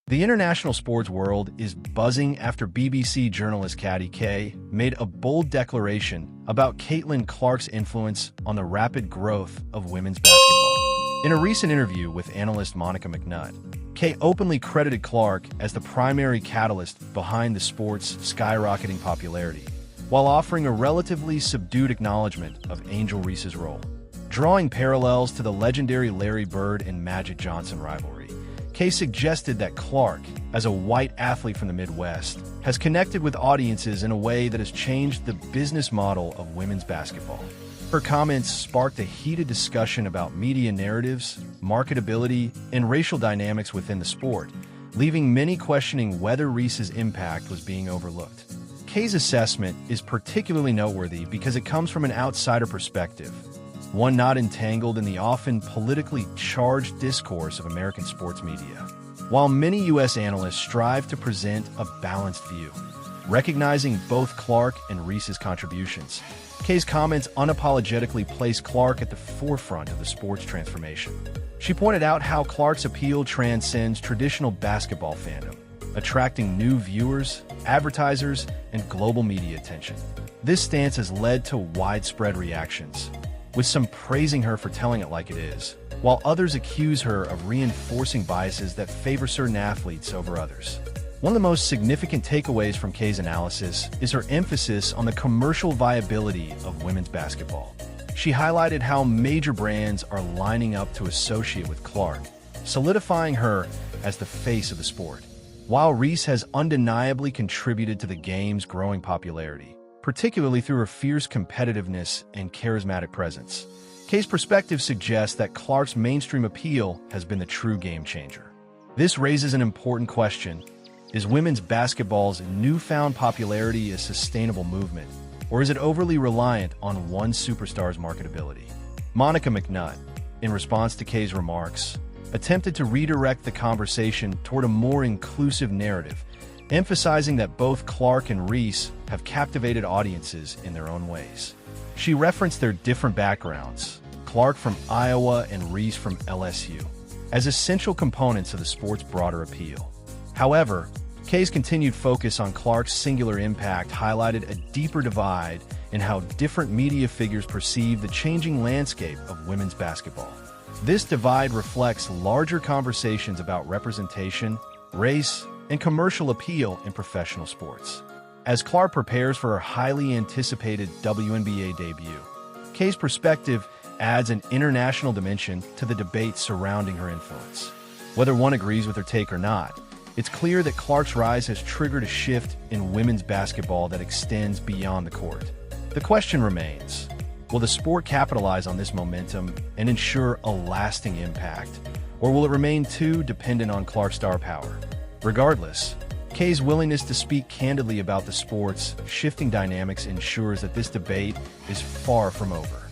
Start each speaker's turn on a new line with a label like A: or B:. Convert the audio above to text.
A: The international sports world is buzzing after BBC journalist Katty made a bold declaration about Caitlin Clark's influence on the rapid growth of women's basketball. In a recent interview with analyst Monica McNutt, Kay openly credited Clark as the primary catalyst behind the sport's skyrocketing popularity, while offering a relatively subdued acknowledgement of Angel Reese's role. Drawing parallels to the legendary Larry Bird and Magic Johnson rivalry, Kay suggested that Clark, as a white athlete from the Midwest, has connected with audiences in a way that has changed the business model of women's basketball. Her comments sparked a heated discussion about media narratives, marketability, and racial dynamics within the sport, leaving many questioning whether Reese's impact was being overlooked. Kay's assessment is particularly noteworthy because it comes from an outsider perspective, one not entangled in the often politically charged discourse of American sports media. While many U.S. analysts strive to present a balanced view, recognizing both Clark and Reese's contributions, Kay's comments unapologetically place Clark at the forefront of the sport's transformation. She pointed out how Clark's appeal transcends traditional basketball fandom, attracting new viewers, advertisers, and global media attention. This stance has led to widespread reactions, with some praising her for telling it like it is, while others accuse her of reinforcing biases that favor certain athletes over others. One of the most significant takeaways from Kay's analysis is her emphasis on the commercial viability of women's basketball. She highlighted how major brands are lining up to associate with Clark, solidifying her as the face of the sport. While Reese has undeniably contributed to the game's growing popularity, particularly through her fierce competitiveness and charismatic presence, Kay's perspective suggests that Clark's mainstream appeal has been the true game changer. This raises an important question. Is women's basketball's newfound popularity a sustainable movement, or is it overly reliant on one superstar's marketability? Monica McNutt, in response to Kay's remarks, attempted to redirect the conversation toward a more inclusive narrative, emphasizing that both Clark and Reese have captivated audiences in their own ways. She referenced their different backgrounds, Clark from Iowa and Reese from LSU, as essential components of the sport's broader appeal. However, Kay's continued focus on Clark's singular impact highlighted a deeper divide in how different media figures perceive the changing landscape of women's basketball. This divide reflects larger conversations about representation, race, and commercial appeal in professional sports. As Clark prepares for her highly anticipated WNBA debut, Kay's perspective adds an international dimension to the debate surrounding her influence. Whether one agrees with her take or not, it's clear that Clark's rise has triggered a shift in women's basketball that extends beyond the court. The question remains, will the sport capitalize on this momentum and ensure a lasting impact, or will it remain too dependent on Clark's star power? Regardless, Kay's willingness to speak candidly about the sport's shifting dynamics ensures that this debate is far from over.